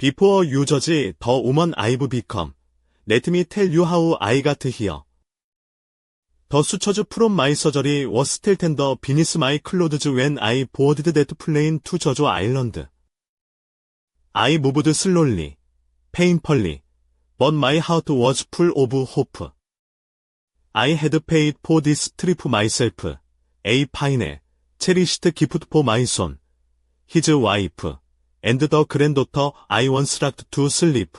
Before you judge the woman I've become, let me tell you how I got here. The sutures from my surgery was still tender beneath my clothes when I boarded that plane to Jeju Island. I moved slowly, painfully, but my heart was full of hope. I had paid for this trip myself, a fine, cherished gift for my son, his wife, and the granddaughter I once rocked to sleep.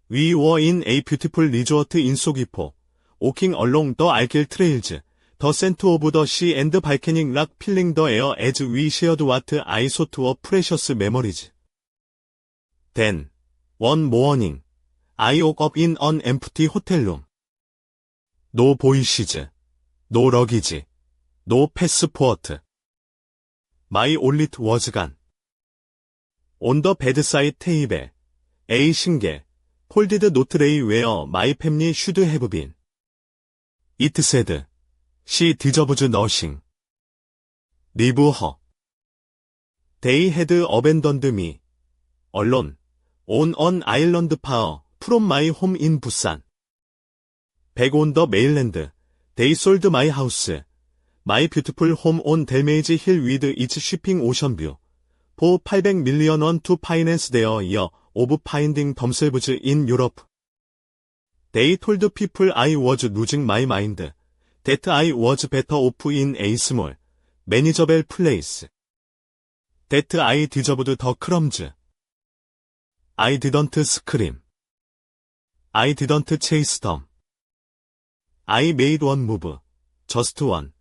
We were in a beautiful resort in Sogipo, walking along the Algil trails, the scent of the sea and volcanic rock filling the air as we shared what I thought were precious memories. Then, one morning, I woke up in an empty hotel room. No voices, no luggage, no passport. My wallet was gone. On the bedside table, a single, folded note lay where my family should have been. It said, she deserves nothing. Leave her. They had abandoned me, alone, on an island far from my home in Busan. Back on the mainland, they sold my house, my beautiful home on Dalmaze Hill with its shipping ocean view, for 800 million won to finance their year of finding themselves in Europe. They told people I was losing my mind, that I was better off in a small, manageable place, that I deserved the crumbs. I didn't scream. I didn't chase them. I made one move, just one,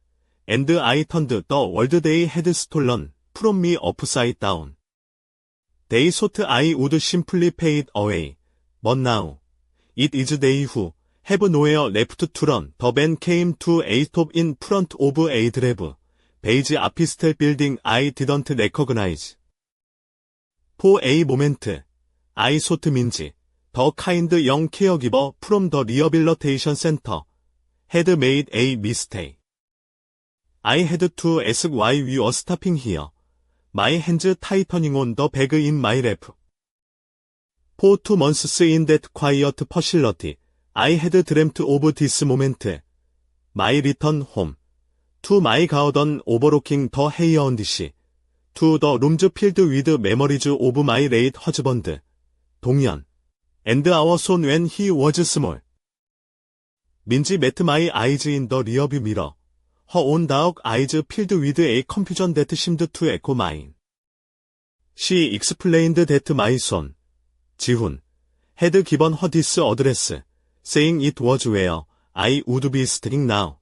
and I turned the world they had stolen from me upside down. They thought I would simply fade away, but now, it is they who have nowhere left to run. The van came to a stop in front of a drab, beige office building I didn't recognize. For a moment, I thought Minji, the kind young caregiver from the rehabilitation center, had made a mistake. I had to ask why we were stopping here, my hands tightening on the bag in my lap. For 2 months in that quiet facility, I had dreamt of this moment, my return home, to my garden overlooking the Haeyeon Sea, to the rooms filled with memories of my late husband, Dong-yeon, and our son when he was small. Minji met my eyes in the rearview mirror, her own dark eyes filled with a confusion that seemed to echo mine. She explained that my son, Ji-hoon, had given her this address, saying it was where I would be staying now.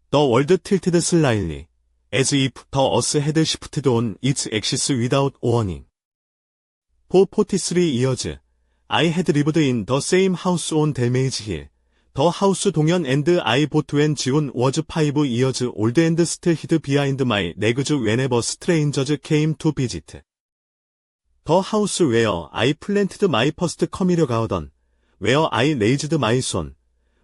The world tilted slightly, as if the earth had shifted on its axis without warning. For 43 years, I had lived in the same house on Dalmaze Hill, the house Dong-yeon and I bought when Ji-hoon was 5 years old and still hid behind my legs whenever strangers came to visit. The house where I planted my first camellia garden, where I raised my son,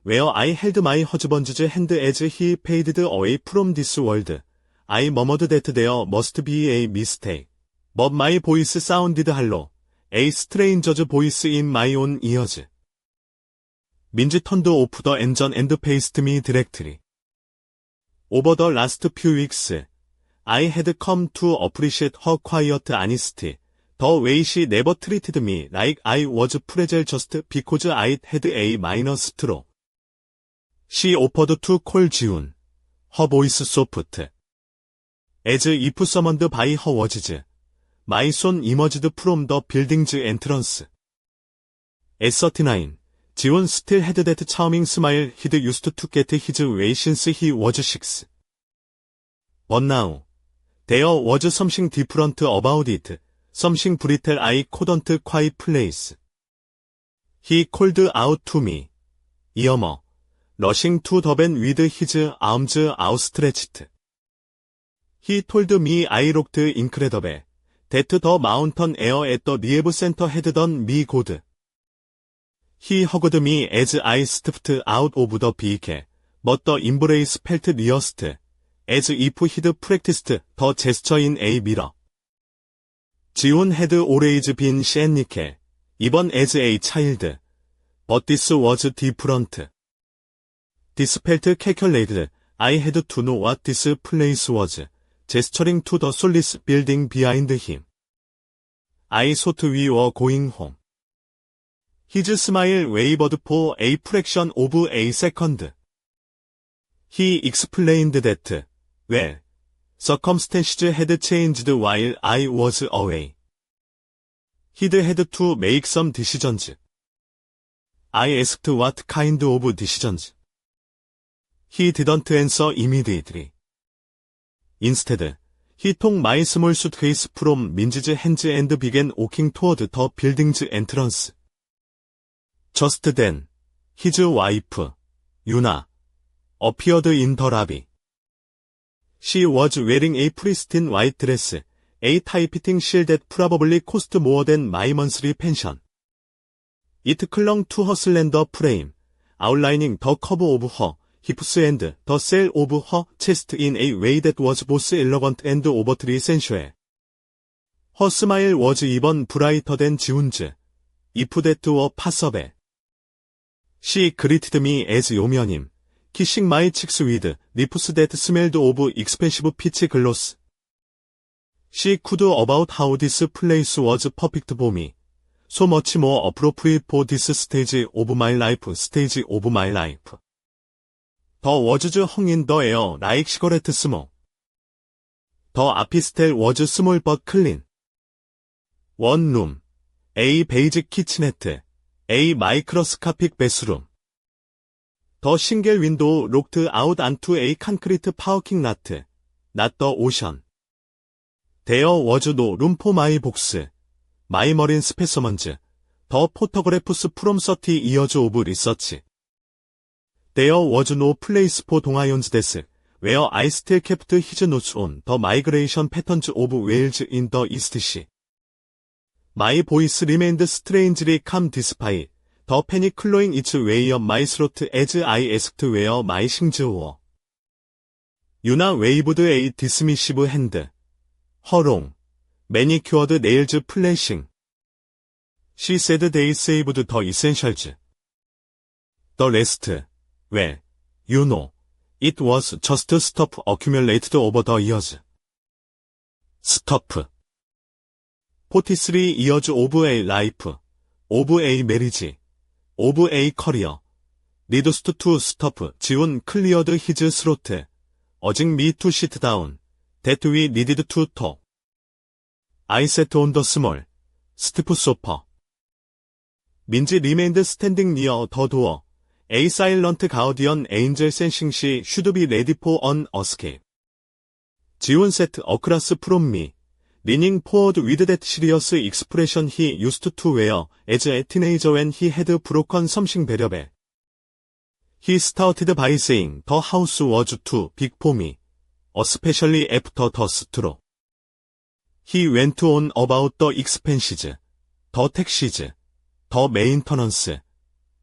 where I held my husband's hand as he faded away from this world. I murmured that there must be a mistake, but my voice sounded hollow, a stranger's voice in my own ears. Minji turned off the engine and faced me directly. Over the last few weeks, I had come to appreciate her quiet honesty, the way she never treated me like I was fragile just because I had a minor stroke. She offered to call Ji-hoon, her voice soft. As if summoned by her words, my son emerged from the building's entrance. At 39, Ji-hoon still had that charming smile he'd used to get his way since he was 6. But now, there was something different about it, something brutal I couldn't quite place. He called out to me, Yeomer, rushing to the van with his arms outstretched. He told me I looked incredible, that the mountain air at the rehab center had done me good. He hugged me as I stepped out of the vehicle, but the embrace felt rehearsed, as if he'd practiced the gesture in a mirror. 지훈 had always been Shanique, even as a child. But this was different. This felt calculated. I had to know what this place was, gesturing to the soulless building behind him. I thought we were going home. His smile wavered for a fraction of a second. He explained that, well, circumstances had changed while I was away. He'd had to make some decisions. I asked what kind of decisions. He didn't answer immediately. Instead, he took my small suitcase from Minji's hands and began walking toward the building's entrance. Just then, his wife, Yuna, appeared in the lobby. She was wearing a pristine white dress, a tight-fitting shield that probably cost more than my monthly pension. It clung to her slender frame, outlining the curve of her hips and the cell of her chest in a way that was both elegant and overtly sensual. Her smile was even brighter than Ji훈's, if that were possible. She greeted me as 요면임, kissing my cheeks with lips that smelled of expensive peach gloss. She could about how this place was perfect for me, so much more appropriate for this stage of my life. The words hung in the air like cigarette smoke. The office was small but clean. One room, a beige kitchenette, a microscopic bathroom. The single window looked out onto a concrete parking lot, not the ocean. There was no room for my books, my marine specimens, the photographs from 30 years of research. There was no place for 동아연's desk, where I still kept his notes on the migration patterns of whales in the East Sea. My voice remained strangely calm despite the panic clawing its way up my throat as I asked where my things were. Yuna waved a dismissive hand. Her long, manicured nails flashing. She said they saved the essentials. The rest, well, you know, it was just stuff accumulated over the years. Stuff. 43 years of a life, of a marriage, of a career, reduced to stuff. Ji훈 cleared his throat, urging me to sit down, that we needed to talk. I sat on the small, stiff sofa. Minji remained standing near the door, a silent guardian angel sensing she should be ready for an escape. Ji훈 sat across from me, leaning forward with that serious expression he used to wear as a teenager when he had broken something valuable. He started by saying the house was too big for me, especially after the stroke. He went on about the expenses, the taxes, the maintenance,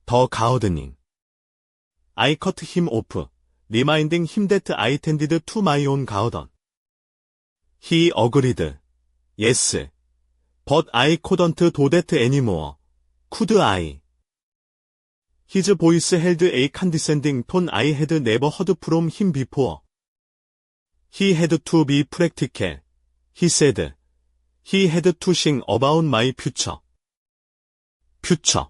the gardening. I cut him off, reminding him that I tended to my own garden. He agreed. Yes, but I couldn't do that anymore, could I? His voice held a condescending tone I had never heard from him before. He had to be practical, he said. He had to think about my future. Future.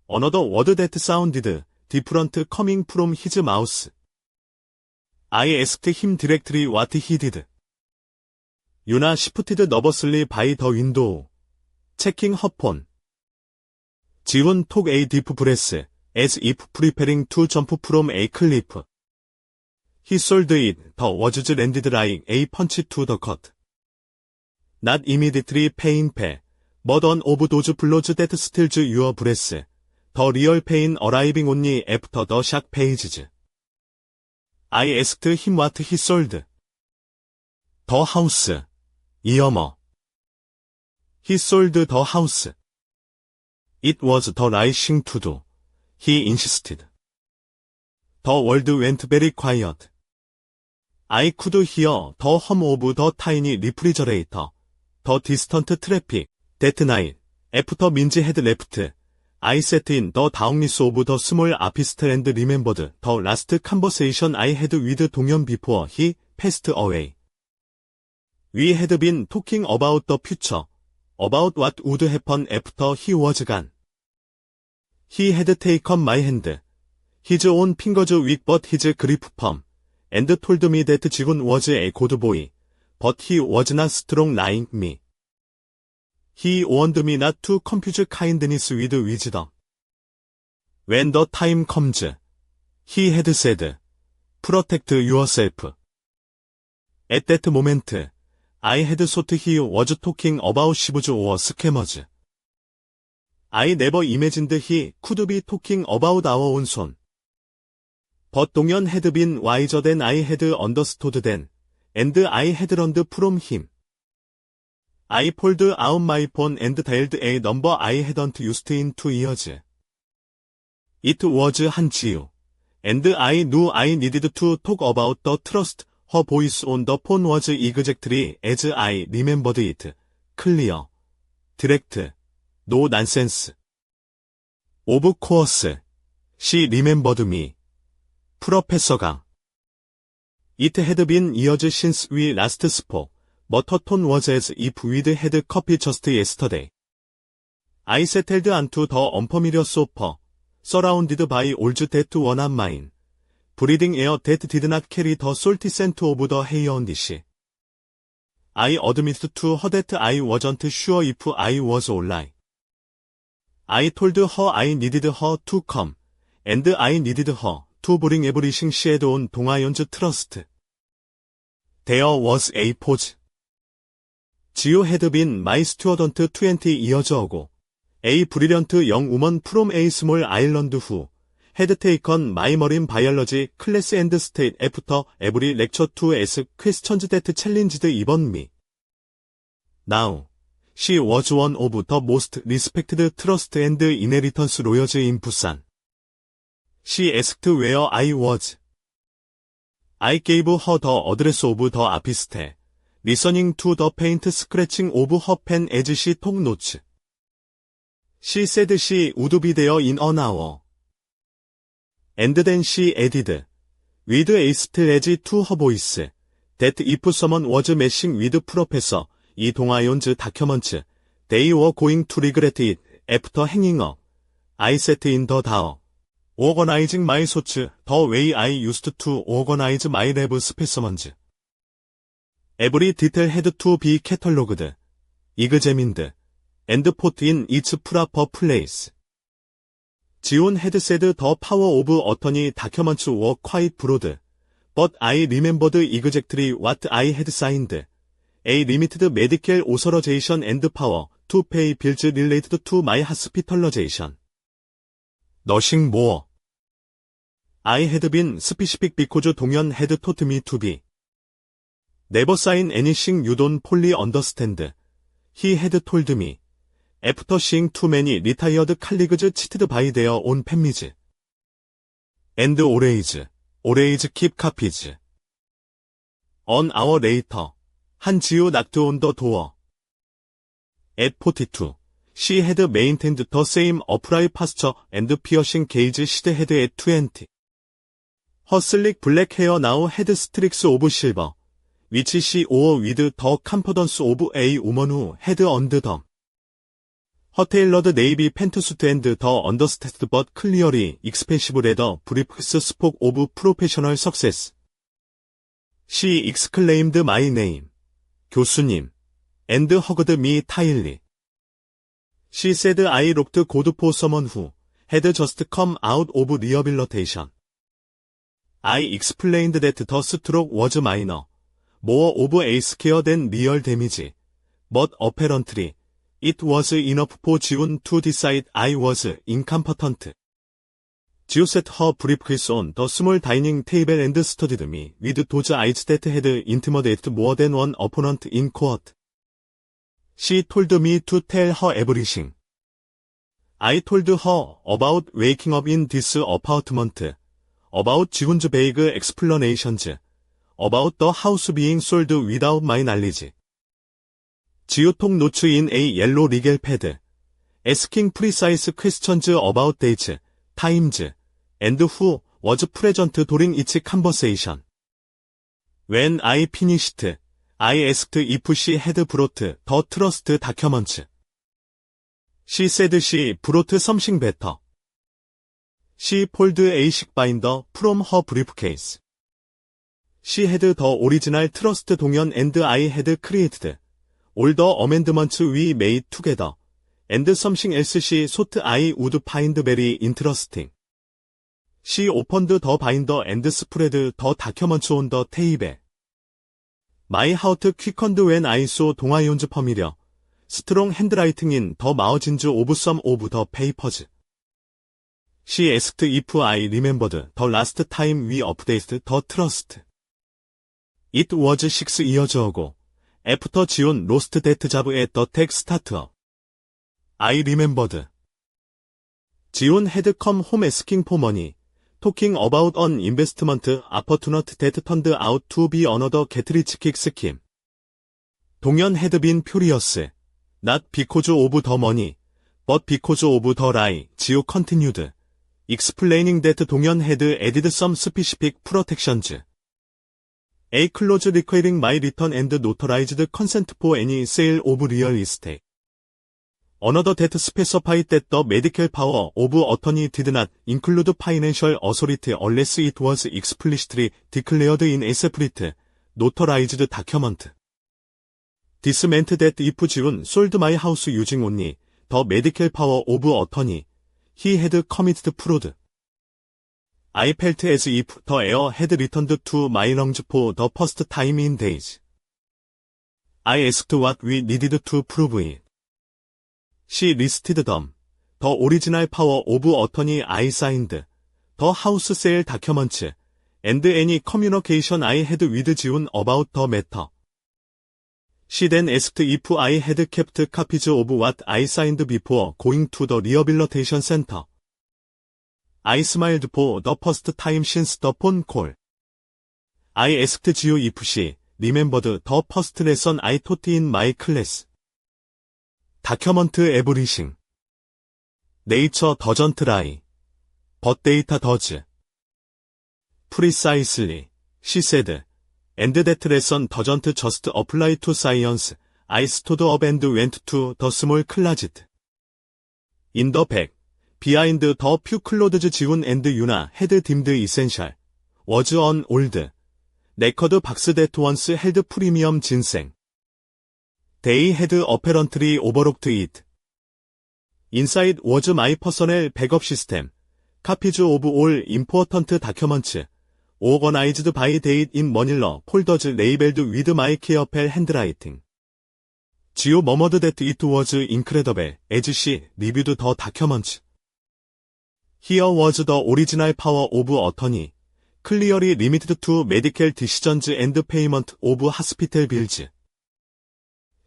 Another word that sounded different coming from his mouth. I asked him directly what he did. Yuna shifted nervously by the window, checking her phone. Ji훈 took a deep breath, as if preparing to jump from a cliff. He sold it. The words landed like a punch to the gut. Not immediately painful, but one of those blows that steals your breath, the real pain arriving only after the shock phases. I asked him what he sold. The house. 이어머. He sold the house. It was the right thing to do, he insisted. The world went very quiet. I could hear the hum of the tiny refrigerator, 더 디스턴트 트래픽, that night, after 민지 had left. I sat in the darkness of the small office and remembered the last conversation I had with 동현 before he passed away. We had been talking about the future, about what would happen after he was gone. He had taken my hand, his own fingers weak but his grip firm, and told me that Jigun was a good boy, but he was not strong like me. He warned me not to confuse kindness with wisdom. When the time comes, he had said, protect yourself. At that moment, I had thought he was talking about thieves or scammers. I never imagined he could be talking about our own son. But 동현 had been wiser than I had understood then, and I had learned from him. I pulled out my phone and dialed a number I hadn't used in 2 years. It was 한지우, and I knew I needed to talk about the trust. Her voice on the phone was exactly as I remembered it, clear, direct, no nonsense. Of course, she remembered me. Professor Gang. It had been years since we last spoke, but her tone was as if we'd had coffee just yesterday. I settled onto the unfamiliar sofa, surrounded by old that were not mine, breathing air that did not carry the salty scent of the hair on dish. I admitted to her that I wasn't sure if I was alright. I told her I needed her to come, and I needed her to bring everything she had on 동아연's trust. There was a pause. Jiu had been my student 20 years ago, a brilliant young woman from a small island who had taken my marine biology class and stayed after every lecture to ask questions that challenged even me. Now, she was one of the most respected trust and inheritance lawyers in Busan. She asked where I was. I gave her the address of the office, listening to the faint scratching of her pen as she took notes. She said she would be there in an hour. And then she added, with a still edge to her voice, that if someone was messing with Professor 이동아연's documents, they were going to regret it after hanging up. I sat in the dark, organizing my thoughts the way I used to organize my lab specimens. Every detail had to be catalogued, examined, and put in its proper place. Jiun had said the power of attorney documents were quite broad, but I remembered exactly what I had signed. A limited medical authorization and power to pay bills related to my hospitalization. Nothing more. I had been specific because 동현 had taught me to be. Never sign anything you don't fully understand, he had told me, after seeing too many retired colleagues cheated by their own families. And always keep copies. An hour later, 한지우 knocked on the door. At 42, she had maintained the same upright posture and piercing gaze she had at 20. Her sleek black hair now had streaks of silver, which she wore with the confidence of a woman who had earned them. Her tailored navy pantsuit and the understated but clearly expensive leather briefs spoke of professional success. She exclaimed my name, 교수님, and hugged me tightly. She said I looked good for someone who had just come out of rehabilitation. I explained that the stroke was minor, more of a scare than real damage, but apparently, it was enough for Jiun to decide I was incompetent. Jiu set her briefcase on the small dining table and studied me with those eyes that had intimidated more than one opponent in court. She told me to tell her everything. I told her about waking up in this apartment, about Jigun's vague explanations, about the house being sold without my knowledge. 지오톡 노츠 인 A 옐로 리겔 패드. Asking precise questions about dates, times, and who was present during each conversation. When I finished, I asked if she had brought the trust documents. She said she brought something better. She pulled a sick binder from her briefcase. She had the original trust 동연 and I had created all the amendments we made together, and something else she thought I would find very interesting. She opened the binder and spread the documents on the table. My heart quickened when I saw 동아이온즈 familiar, strong handwriting in the margins of some of the papers. She asked if I remembered the last time we updated the trust. It was 6 years ago, after Jion lost that job at the tech startup. I remembered. Jion had come home asking for money, talking about an investment opportunity that turned out to be another get-rich-quick scheme. 동현 had been furious, not because of the money, but because of the lie, Jio continued, explaining that 동현 had added some specific protections. A clause requiring my return and notarized consent for any sale of real estate. Another that specified that the medical power of attorney did not include financial authority unless it was explicitly declared in a separate, notarized document. This meant that if Jiun sold my house using only the medical power of attorney, he had committed fraud. I felt as if the air had returned to my lungs for the first time in days. I asked what we needed to prove it. She listed them. The original power of attorney I signed, the house sale documents, and any communication I had with Jiun about the matter. She then asked if I had kept copies of what I signed before going to the rehabilitation center. I smiled for the first time since the phone call. I asked Jiu if she remembered the first lesson I taught in my class. Document everything. Nature doesn't lie, but data does. Precisely, she said, and that lesson doesn't just apply to science. I stood up and went to the small closet. In the back, behind the few clothes Jiun and Yuna had deemed essential, was an old, lacquered box that once held premium ginseng. They had apparently overlooked it. Inside was my personal backup system, copies of all important documents, organized by date in Manila folders labeled with my careful handwriting. Jiu murmured that it was incredible as she reviewed the documents. Here was the original power of attorney, clearly limited to medical decisions and payment of hospital bills.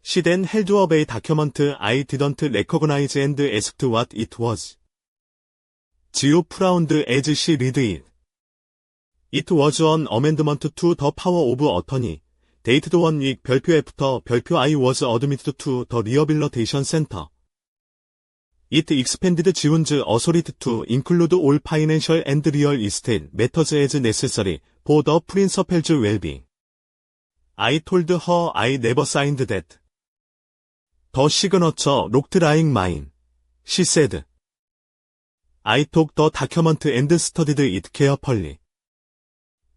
She then held up a document I didn't recognize and asked what it was. Jiu frowned as she read it. It was an amendment to the power of attorney, dated 1 week 별표 after 별표 I was admitted to the rehabilitation center. It expanded Jiun's authority to include all financial and real estate matters as necessary for the principal's well-being. I told her I never signed that. The signature looked like mine, she said. I took the document and studied it carefully.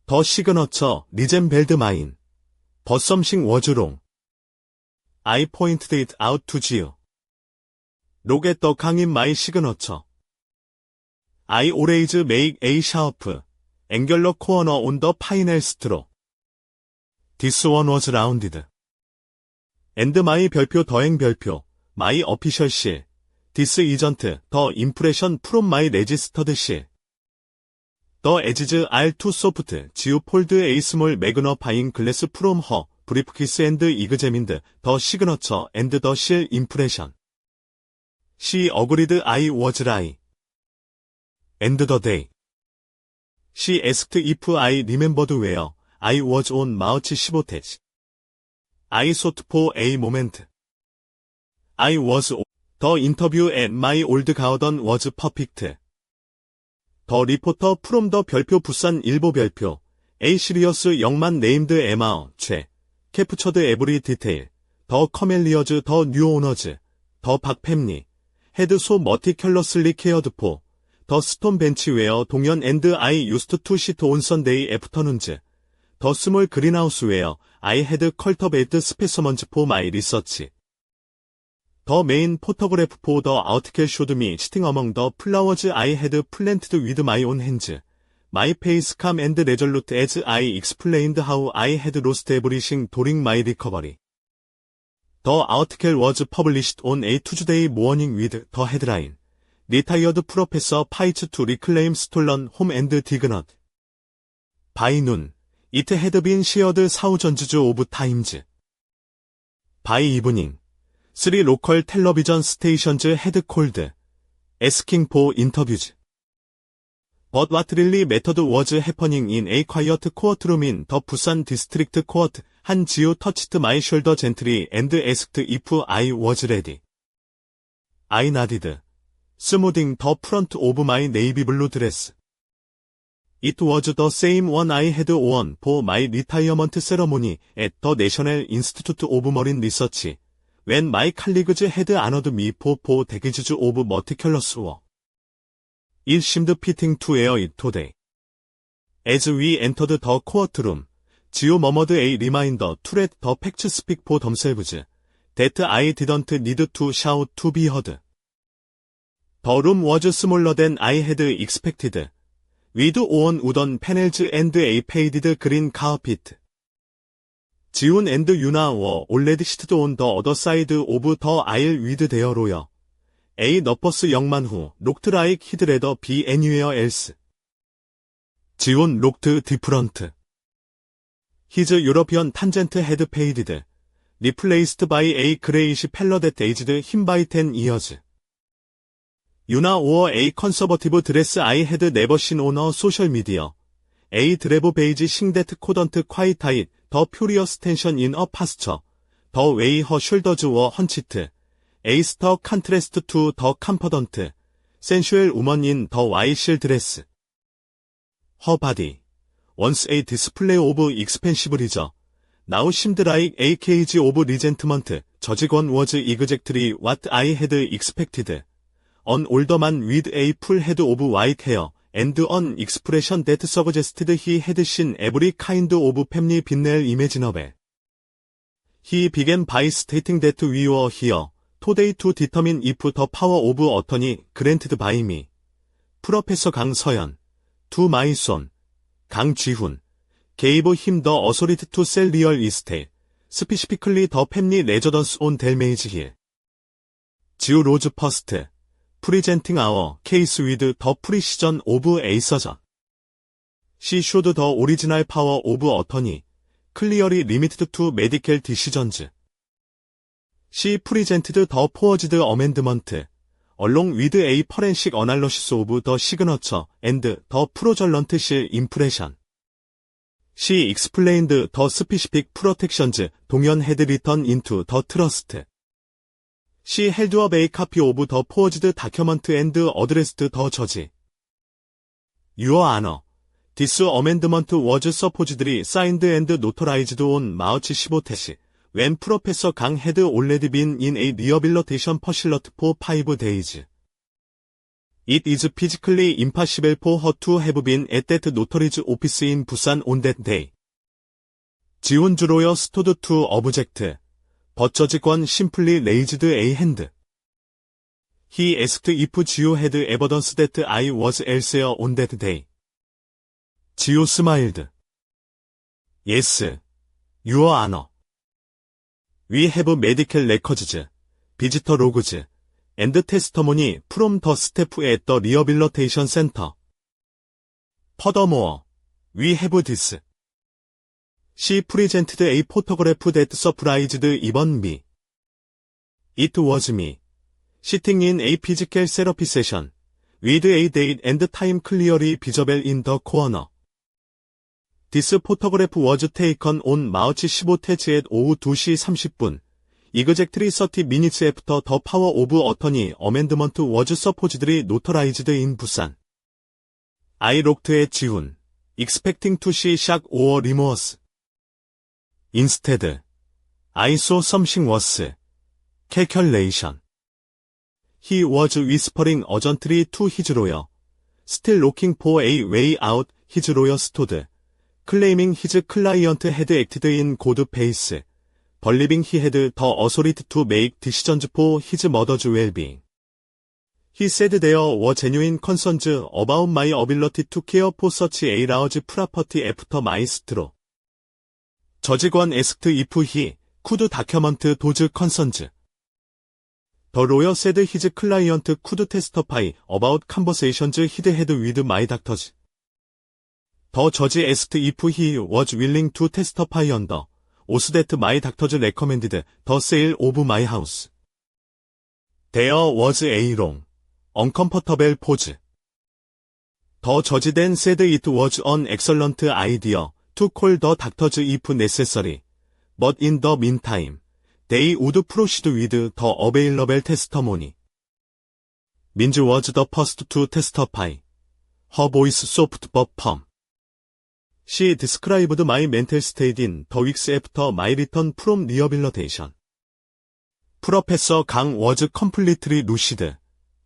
The signature resembled mine, but something was wrong. I pointed it out to Jiu. Look at the gang in my signature. I always make a sharp, angular corner on the final straw. This one was rounded. And my 별표 더행 별표, my official seal. This isn't the impression from my registered seal. The edges are too soft. Jiu pulled a small magnifying glass from her briefcase and examined the signature and the seal impression. She agreed I was right. And the day. She asked if I remembered where I was on March 15th. I thought for a moment. I was the interview at my old garden was perfect. 더 리포터 프롬 더 별표 부산 일보 별표 A 시리어스 영만 네임드 에마 최 캐프처드 에브리 디테일 더 커멜리어즈 더 뉴 오너즈 더 박팸리 헤드 소 머티큘러슬리 케어드 포 더 스톤 벤치웨어 동현 앤드 I used to sit on Sunday afternoons 더 스몰 그린하우스 웨어 I had cultivated specimens for my research. The main photograph for the article showed me sitting among the flowers I had planted with my own hands. My face calm and resolute as I explained how I had lost everything during my recovery. The article was published on a Tuesday morning with the headline, Retired Professor Fights to Reclaim Stolen Home and Dignity. By noon, it had been shared thousands of times. By evening, 3 local television stations had called, asking for interviews. But what really mattered was happening in a quiet courtroom in the Busan District Court. Han Jiu touched my shoulder gently and asked if I was ready. I nodded, smoothing the front of my navy blue dress. It was the same one I had worn for my retirement ceremony at the National Institute of Marine Research, when my colleagues had honored me for 4 decades of meticulous work. It seemed fitting to wear it today. As we entered the courtroom, Jiu murmured a reminder to let the facts speak for themselves, that I didn't need to shout to be heard. The room was smaller than I had expected, with worn wooden panels and a faded green carpet. Jiun and Yuna were already seated on the other side of the aisle with their lawyer, a nervous young man who looked like he'd rather be anywhere else. Jiun looked different. His European tangent had faded, replaced by a greyish pallor that aged him by 10 years. Yuna wore a conservative dress I had never seen on her social media, a drab beige shing that couldn't quite hide the furious tension in her posture, the way her shoulders were hunched, a stark contrast to the confident, sensual woman in the white dress. Her body, once a display of expensive leisure, now seemed like a cage of resentment. 저직원 was exactly what I had expected. An older man with a full head of white hair, and an expression that suggested he had seen every kind of family vignette imaginable. He began by stating that we were here today to determine if the power of attorney granted by me, Professor Kang Seon, to my son, Kang Ji-hun, gave him the authority to sell real estate, specifically the family residence on Delmage Hill. Jiu rose first, presenting our case with the precision of a surgeon. She showed the original power of attorney, clearly limited to medical decisions. She presented the forged amendment, along with a forensic analysis of the signature and the fraudulent seal impression. She explained the specific protections Dong-hyun had written into the trust. She held up a copy of the forged document and addressed the judge. Your Honor, this amendment was supposedly signed and notarized on March 15th, when Professor Kang had already been in a rehabilitation facility for 5 days. It is physically impossible for her to have been at that notary's office in Busan on that day. Jiwon's lawyer stood to object, but Judge Kwon simply raised a hand. He asked if Jiu had evidence that I was elsewhere on that day. Jiu smiled. Yes, Your Honor. We have medical records, visitor logs, and testimony from the staff at the rehabilitation center. Furthermore, we have this. She presented a photograph that surprised even me. It was me, sitting in a physical therapy session, with a date and time clearly visible in the corner. This photograph was taken on March 15th at 오후 2시 30분, Exactly 30 minutes after the power of attorney amendment was supposedly notarized in Busan. I looked at Jihoon, expecting to see shock or remorse. Instead, I saw something worse. Calculation. He was whispering urgently to his lawyer. Still looking for a way out, his lawyer stood, claiming his client had acted in good faith, believing he had the authority to make decisions for his mother's well-being. He said there were genuine concerns about my ability to care for such a large property after my stroke. Judge Kwon asked if he could document those concerns. The lawyer said his client could testify about conversations he'd had with my doctors. The judge asked if he was willing to testify under oath that my doctors recommended the sale of my house. There was a long, uncomfortable pause. The judge then said it was an excellent idea to call the doctors if necessary, but in the meantime, they would proceed with the available testimony. Minj was the first to testify. Her voice soft but firm. She described my mental state in the weeks after my return from rehabilitation. Professor Kang was completely lucid,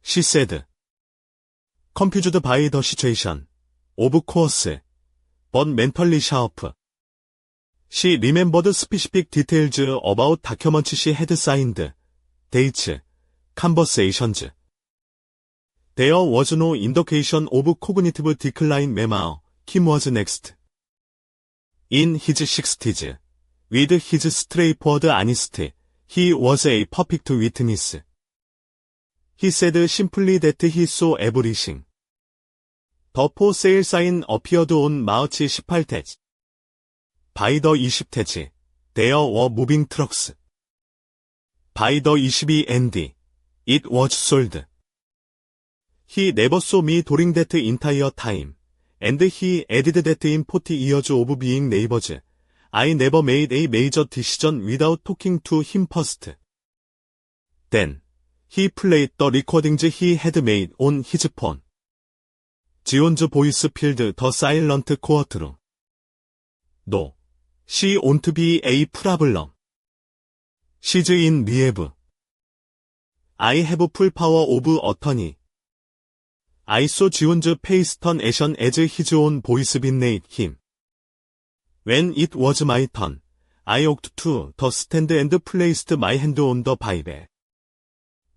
she said. Confused by the situation, of course, but mentally sharp. She remembered specific details about documents she had signed, dates, conversations. There was no indication of cognitive decline, ma'am. Kim was next. In his 60s, with his straightforward honesty, he was a perfect witness. He said simply that he saw everything. The for sale sign appeared on March 18th. By the 20th, there were moving trucks. By the 22nd, it was sold. He never saw me during that entire time, and he added that in 40 years of being neighbors, I never made a major decision without talking to him first. Then, he played the recordings he had made on his phone. Jihoon's voice filled the silent courtroom. No. She won't be a problem. She's in rehab. I have full power of attorney. I saw Jihoon's face turn ashen as his own voice betrayed him. When it was my turn, I walked to the stand and placed my hand on the Bible.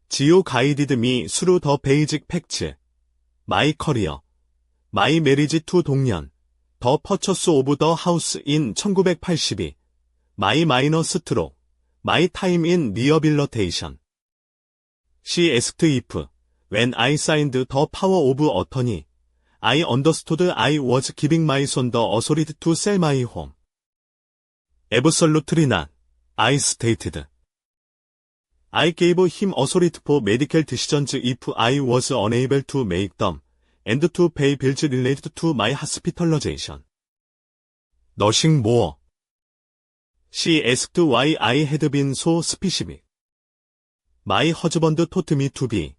Jiho guided me through the basic facts. My career, my marriage to Dong-yeon, the purchase of the house in 1982, my minor stroke, my time in rehabilitation. She asked if, when I signed the power of attorney, I understood I was giving my son the authority to sell my home. Absolutely not, I stated. I gave him authority for medical decisions if I was unable to make them, and to pay bills related to my hospitalization. Nothing more. She asked why I had been so specific. My husband taught me to be.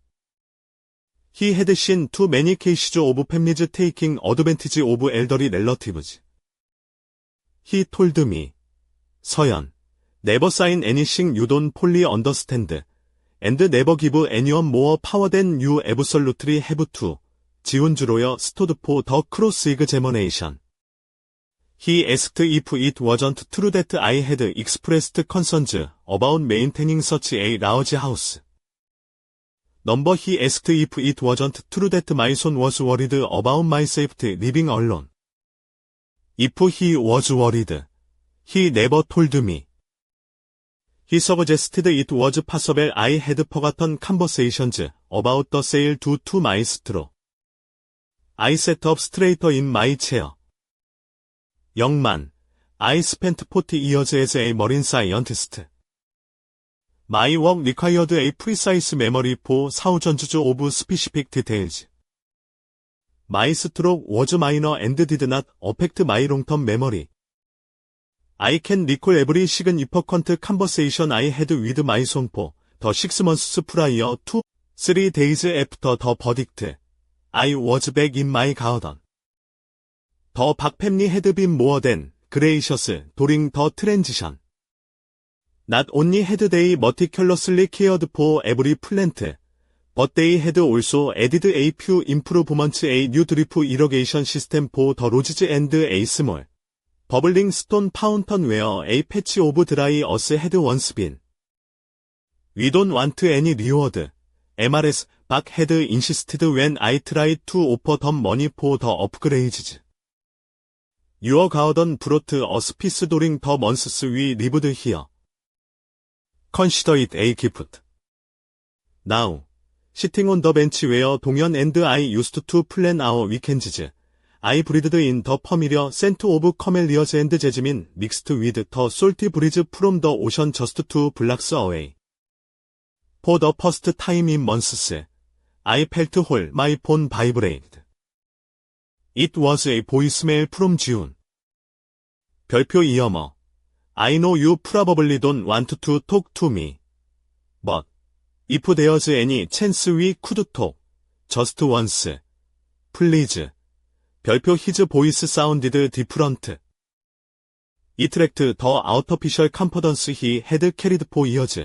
He had seen too many cases of families taking advantage of elderly relatives. He told me, 서연, never sign anything you don't fully understand, and never give anyone more power than you absolutely have to. Jihoon's lawyer stood for the cross-examination. He asked if it wasn't true that I had expressed concerns about maintaining such a large house. Number he asked if it wasn't true that my son was worried about my safety living alone. If he was worried, he never told me. He suggested it was possible I had forgotten conversations about the sale due to my stroke. I sat up straighter in my chair. Young man, I spent 40 years as a marine scientist. My work required a precise memory for thousands of specific details. My stroke was minor and did not affect my long-term memory. I can recall every significant conversation I had with my sonpo, the 6 months prior to 3 days after the verdict. I was back in my garden. The Park family had been more than gracious during the transition. Not only had they meticulously cared for every plant, but they had also added a few improvements, a new drip irrigation system for the roses and a small, bubbling stone fountain where a patch of dry earth had once been. We don't want any reward, MRS Park had insisted when I tried to offer them money for the upgrades. Your garden brought us peace during the months we lived here. Consider it a gift. Now, sitting on the bench where Donghyun and I used to plan our weekends, I breathed in the familiar scent of camellias and jasmine mixed with the salty breeze from the ocean just 2 blocks away. For the first time in months, I felt whole my phone vibrate. It was a voicemail from June. 별표 이어머. I know you probably don't want to talk to me. But, if there's any chance we could talk, just once, please. 별표 his voice sounded different. It lacked the artificial confidence he had carried for years,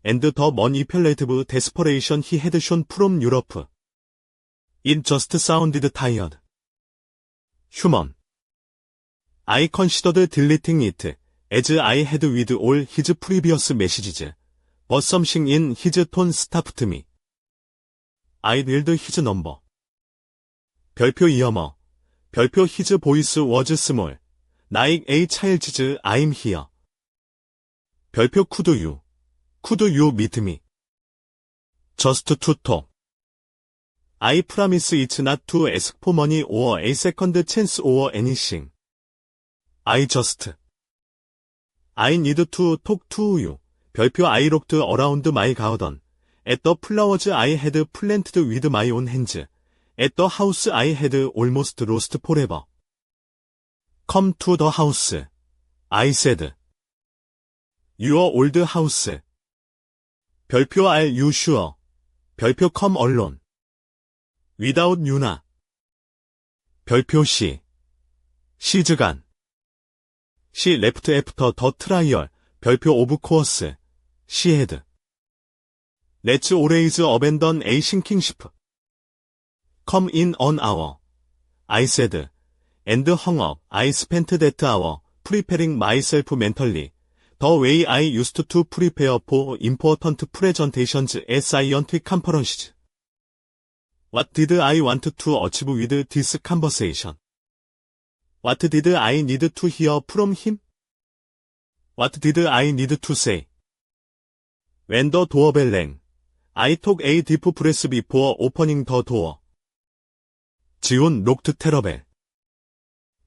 and the manipulative desperation he had shown from Europe. It just sounded tired. Human. I considered deleting it, as I had with all his previous messages, but something in his tone stopped me. I dialed his number. 별표 이어머. 별표 his voice was small, like a child's I'm here. 별표 could you meet me? Just to talk. I promise it's not to ask for money or a second chance or anything. I need to talk to you. 별표 I looked around my garden, at the flowers I had planted with my own hands, at the house I had almost lost forever. Come to the house, I said. Your old house. 별표 are you sure? 별표 come alone. Without Yuna. 별표 she's gone. She left after the trial, 별표 of course. She had. Let's always abandon a sinking ship. Come in an hour. I said, and hung up. I spent that hour preparing myself mentally, the way I used to prepare for important presentations at scientific conferences. What did I want to achieve with this conversation? What did I need to hear from him? What did I need to say? When the doorbell rang, I took a deep breath before opening the door. 지훈 looked terrible.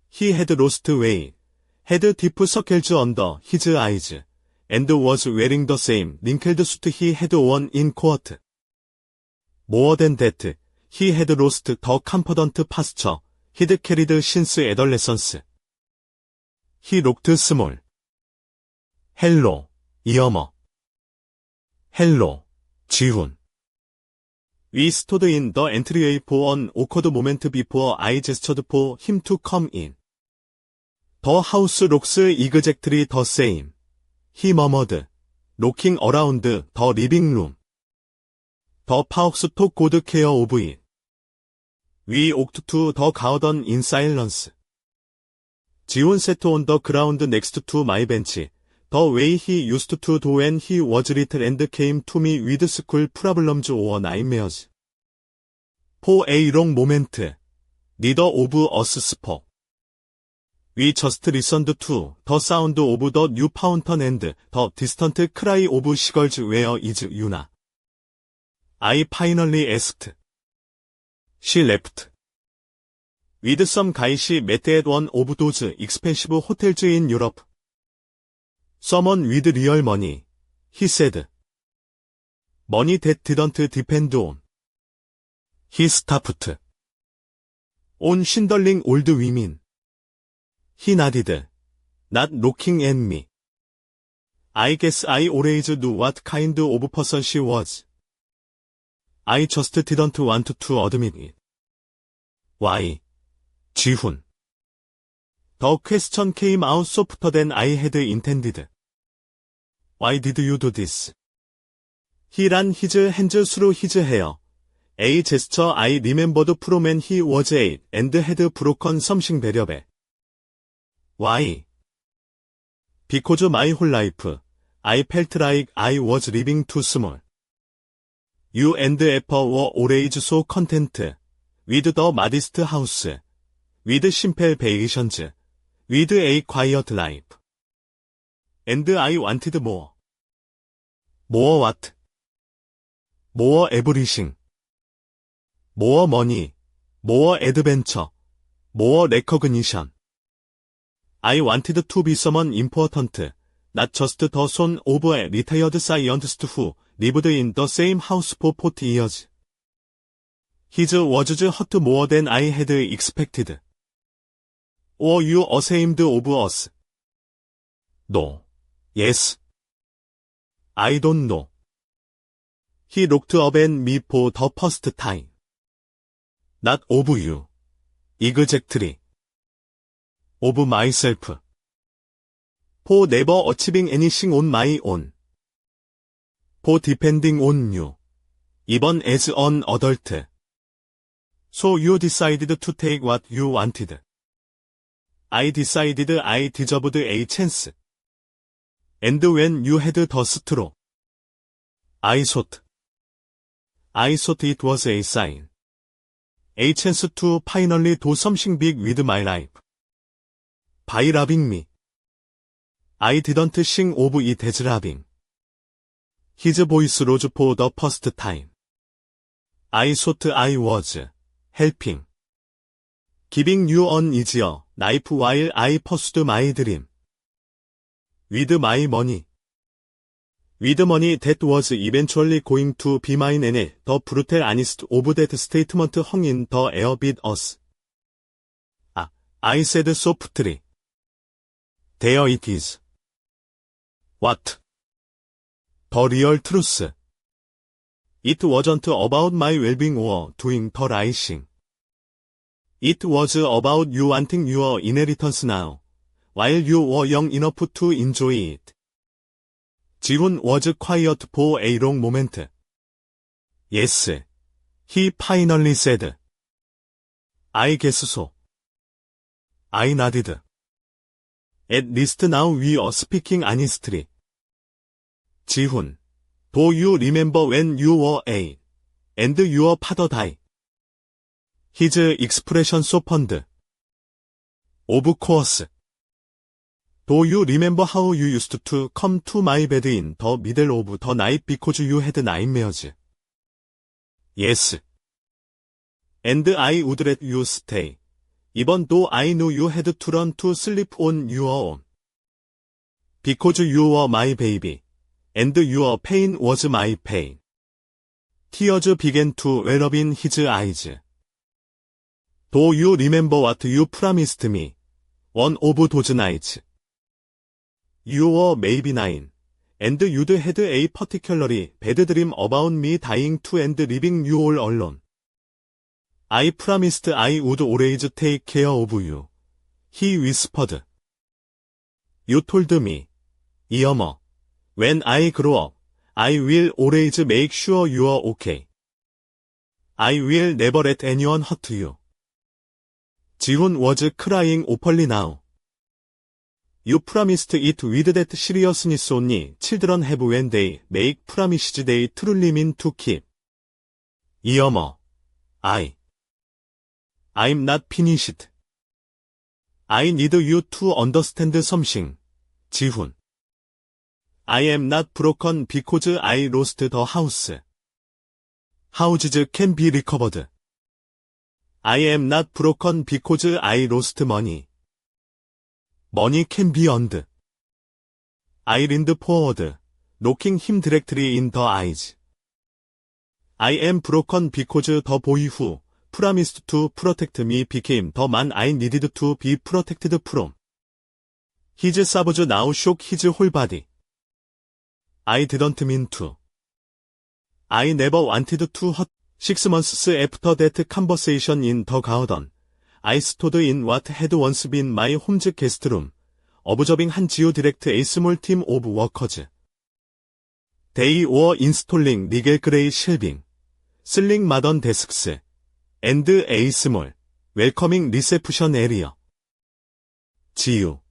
He had lost weight, had deep circles under his eyes, and was wearing the same wrinkled suit he had worn in court. More than that, he had lost the confident posture he'd carried since adolescence. He looked small. Hello, 이어머. Hello, 지훈. We stood in the entryway for an awkward moment before I gestured for him to come in. The house looks exactly the same, he murmured, looking around the living room. The Parks took good care of it. We walked to the garden in silence. 지훈 sat on the ground next to my bench, the way he used to do when he was little and came to me with school problems or nightmares. For a long moment, neither of us spoke. We just listened to the sound of the new fountain and the distant cry of seagulls. Where is Yuna? I finally asked. She left. With some guy she met at one of those expensive hotels in Europe. Someone with real money, he said. Money that didn't depend on. He stopped. On swindling old women. He nodded. not looking at me. I guess I always knew what kind of person she was. I just didn't want to admit it. Why? 지훈. The question came out softer than I had intended. Why did you do this? He ran his hands through his hair. A gesture I remembered from when he was 8 and had broken something very bad. Why? Because my whole life, I felt like I was living too small. You and Appa were always so content with the modest house, with simple vacations, with a quiet life. And I wanted more. More what? More everything. More money, more adventure, more recognition. I wanted to be someone important, not just the son of a retired scientist who lived in the same house for 40 years. His words hurt more than I had expected. Were you ashamed of us? No. Yes. I don't know. He looked up at me for the first time. Not of you. Exactly. Of myself. For never achieving anything on my own. For depending on you. Even as an adult. So you decided to take what you wanted. I decided I deserved a chance. And when you had the straw, I thought it was a sign. A chance to finally do something big with my life. By loving me. I didn't think of it as loving. His voice rose for the first time. I thought I was helping. Giving you an easier life while I pursued my dream. With my money. With money that was eventually going to be mine and the brutal honesty of that statement hung in the air with us. I said softly. There it is. What? The real truth. It wasn't about my well-being or doing the right thing. It was about you wanting your inheritance now, while you were young enough to enjoy it. 지훈 was quiet for a long moment. Yes, he finally said. I guess so. I nodded. At least now we are speaking honestly. 지훈, do you remember when you were 8, and your father died? His expression softened. Of course. Do you remember how you used to come to my bed in the middle of the night because you had nightmares? Yes. And I would let you stay, even though I knew you had to run to sleep on your own. Because you were my baby, and your pain was my pain. Tears began to well up in his eyes. Do you remember what you promised me, one of those nights? You were maybe 9, and you'd had a particularly bad dream about me dying too and leaving you all alone. I promised I would always take care of you, he whispered. You told me, Irma, when I grow up, I will always make sure you are okay. I will never let anyone hurt you. 지훈 was crying openly now. You promised it with that seriousness only children have when they make promises they truly mean to keep. Irma, I'm not finished. I need you to understand something, 지훈. I am not broken because I lost the house. Houses can be recovered. I am not broken because I lost money. Money can be earned. I leaned forward, looking him directly in the eyes. I am broken because the boy who promised to protect me became the man I needed to be protected from. His sabs now shook his whole body. I didn't mean to. I never wanted to hurt. 6 months after that conversation in the garden, I stood in what had once been my home's guest room, observing Han Geo-direct a small team of workers. They were installing Nigel Gray shelving, sling modern desks, and a small, welcoming reception area. Geo,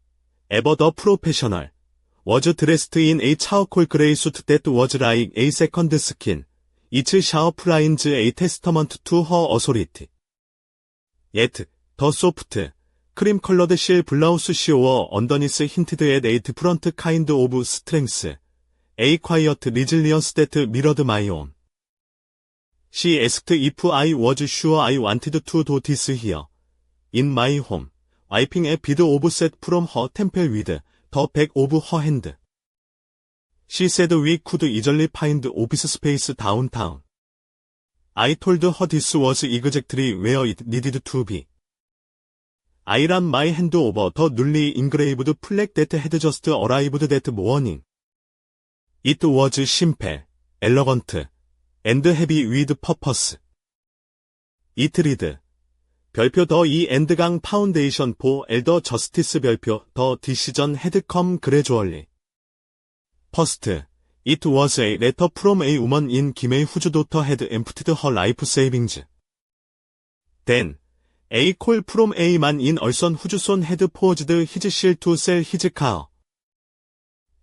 ever the professional, was dressed in a charcoal gray suit that was like a second skin. Each sharp lines a testament to her authority. Yet, the soft, cream-colored shell blouse she wore underneath hinted at a different kind of strength, a quiet resilience that mirrored my own. She asked if I was sure I wanted to do this here, in my home, wiping a bit of sweat from her temple with the back of her hand. She said we could easily find office space downtown. I told her this was exactly where it needed to be. I ran my hand over the newly engraved plaque that had just arrived that morning. It was simple, elegant, and heavy with purpose. It read, 별표 더 이엔드강 파운데이션 for elder justice 별표 the decision had come gradually. First, it was a letter from a woman in Kimei whose daughter had emptied her life savings. Then, a call from a man in Ulsan whose son had forged his seal to sell his car.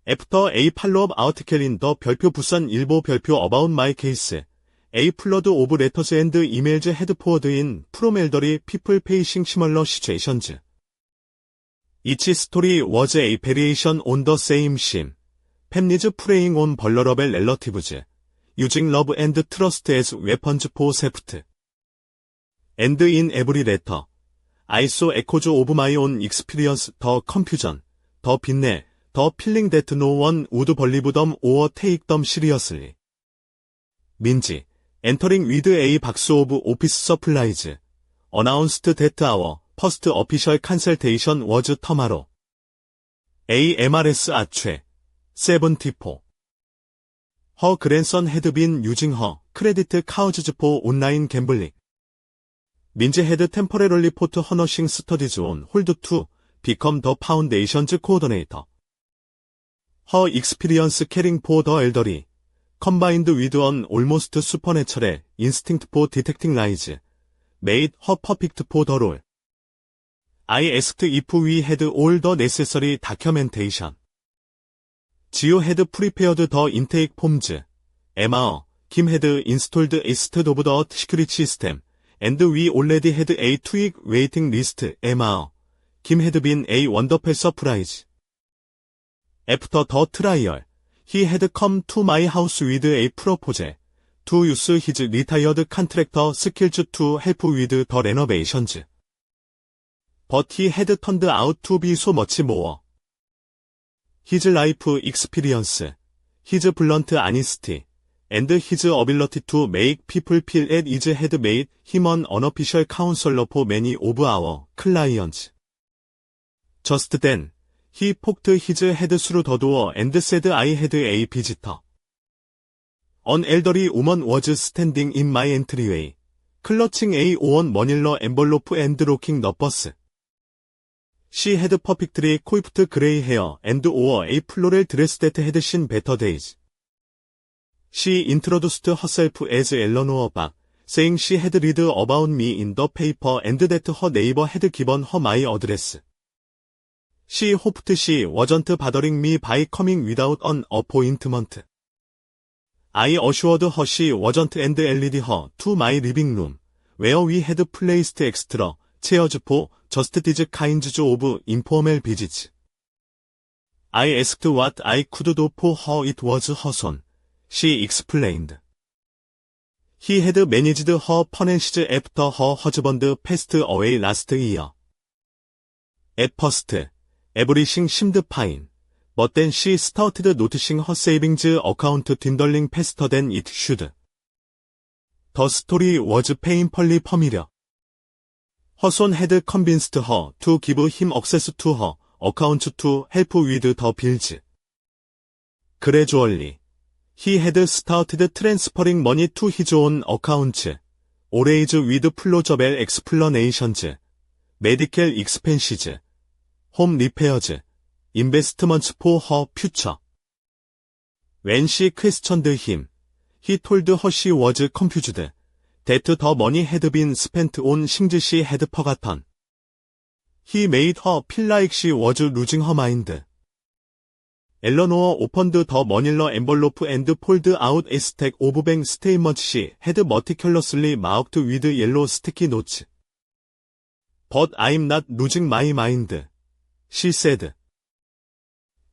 After a follow-up article in the 별표 부산 일보 별표 about my case, a flood of letters and emails had poured in from elderly people facing similar situations. Each story was a variation on the same theme. Families preying on vulnerable relatives, using love and trust as weapons for theft. And in every letter, I saw echoes of my own experience, the confusion, the 빈내, the feeling that no one would believe them or take them seriously. 민지, entering with a box of office supplies, announced that our first official consultation was tomorrow. A MRS Ache, 74. Her grandson had been using her credit cards for online gambling. 민지 had temporarily put her nursing studies on hold to become the foundation's coordinator. Her experience caring for the elderly, combined with an almost supernatural instinct for detecting lies, made her perfect for the role. I asked if we had all the necessary documentation. Geo had prepared the intake forms. Emma, Kim had installed a state-of-the-art security system, and we already had a 2-week waiting list. Emma, Kim had been a wonderful surprise. After the trial, he had come to my house with a proposal to use his retired contractor skills to help with the renovations. But he had turned out to be so much more. His life experience, his blunt honesty, and his ability to make people feel at ease had made him an unofficial counselor for many of our clients. Just then, he poked his head through the door and said I had a visitor. An elderly woman was standing in my entryway, clutching a worn manila envelope and locking the bus. She had perfectly coiffed grey hair and wore a floral dress that had seen better days. She introduced herself as Eleanor Bach, saying she had read about me in the paper and that her neighbor had given her my address. She hoped she wasn't bothering me by coming without an appointment. I assured her she wasn't and led her to my living room, where we had placed extra chairs for just these kinds of informal visits. I asked what I could do for her. It was her son, she explained. He had managed her finances after her husband passed away last year. At first, everything seemed fine, but then she started noticing her savings account dwindling faster than it should. The story was painfully familiar. Her son had convinced her to give him access to her accounts to help with the bills. Gradually, he had started transferring money to his own accounts, always with plausible explanations, medical expenses, home repairs, investments for her future. When she questioned him, he told her she was confused, that the money had been spent on things she had forgotten. He made her feel like she was losing her mind. Eleanor opened the manila envelope and pulled out a stack of bank statements she had meticulously marked with yellow sticky notes. But I'm not losing my mind, she said.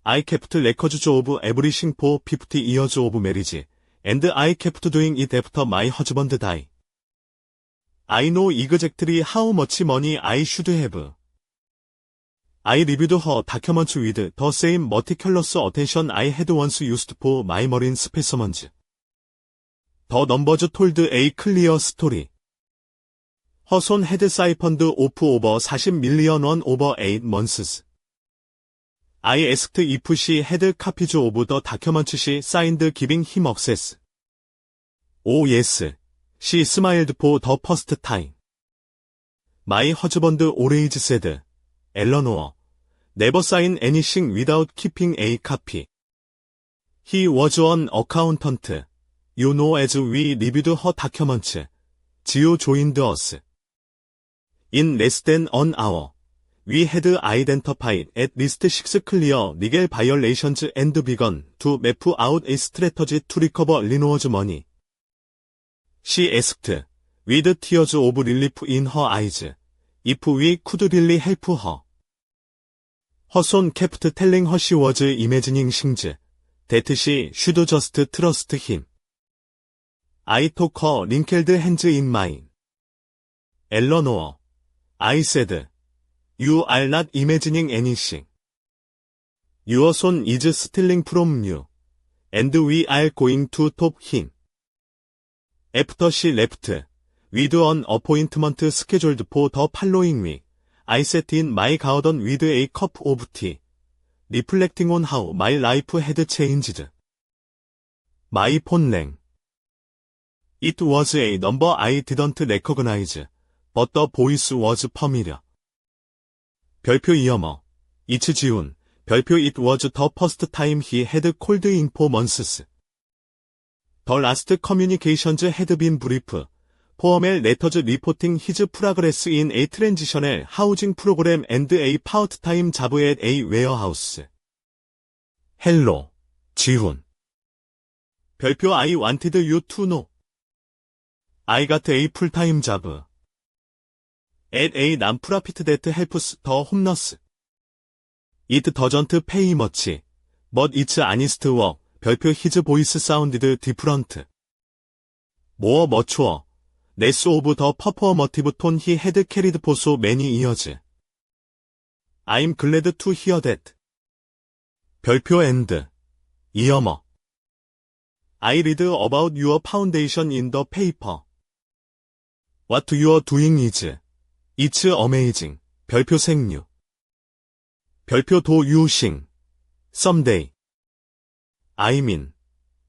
I kept records of everything for 50 years of marriage, and I kept doing it after my husband died. I know exactly how much money I should have. I reviewed her documents with the same meticulous attention I had once used for my marine specimens. The numbers told a clear story. Her son had siphoned off over 40 million won over 8 months. I asked if she had copies of the documents she signed giving him access. Oh yes, she smiled for the first time. My husband always said, Eleanor, never sign anything without keeping a copy. He was an accountant, you know, as we reviewed her documents. Gio joined us. In less than an hour, we had identified at least 6 clear legal violations and begun to map out a strategy to recover Lenore's money. She asked, with tears of relief in her eyes, if we could really help her. Her son kept telling her she was imagining things, that she should just trust him. I took her wrinkled hands in mine. Eleanor, I said, you are not imagining anything. Your son is stealing from you, and we are going to stop him. After she left, with an appointment scheduled for the following week, I sat in my garden with a cup of tea, reflecting on how my life had changed. My phone rang. It was a number I didn't recognize, but the voice was familiar. 별표 이어머. It's Jiun. 별표 it was the first time he had called in for months. The last communications had been brief, formal letters reporting his progress in a transitional housing program and a part-time job at a warehouse. Hello, Jiun. 별표 I wanted you to know. I got a full-time job. At a non-profit that helps the homeless. It doesn't pay much, but it's honest work. 별표 his voice sounded different. More mature, less of the performative tone he had carried for so many years. I'm glad to hear that. 별표 and 이어머. I read about your foundation in the paper. What you're doing is, it's amazing. 별표 생유. 별표 도유싱. Someday. I mean,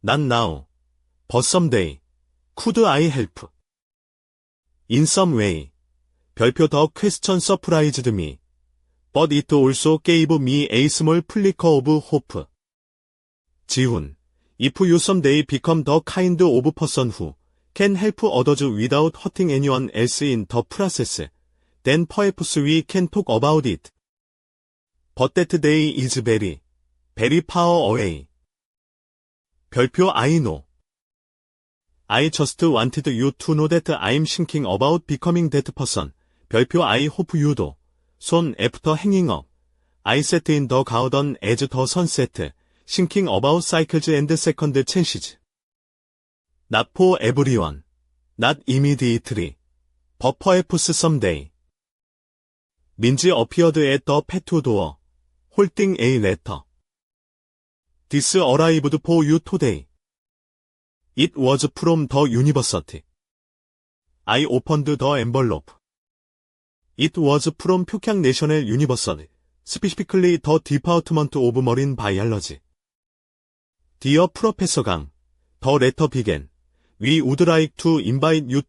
not now, but someday. Could I help? In some way. 별표 the question surprised me. But it also gave me a small flicker of hope. 지훈, if you someday become the kind of person who can help others without hurting anyone else in the process, then perhaps we can talk about it. But that day is very, very far away. 별표 I know. I just wanted you to know that I'm thinking about becoming that person. 별표 I hope you do. Soon after hanging up, I sat in the garden as the sun set, thinking about cycles and second chances. Not for everyone. Not immediately. But perhaps someday. Minji appeared at the patio door, holding a letter. This arrived for you today. It was from the university. I opened the envelope. It was from Pyongyang National University. specifically the Department of Marine Biology. Dear Professor Gang, the letter began. We would like to invite you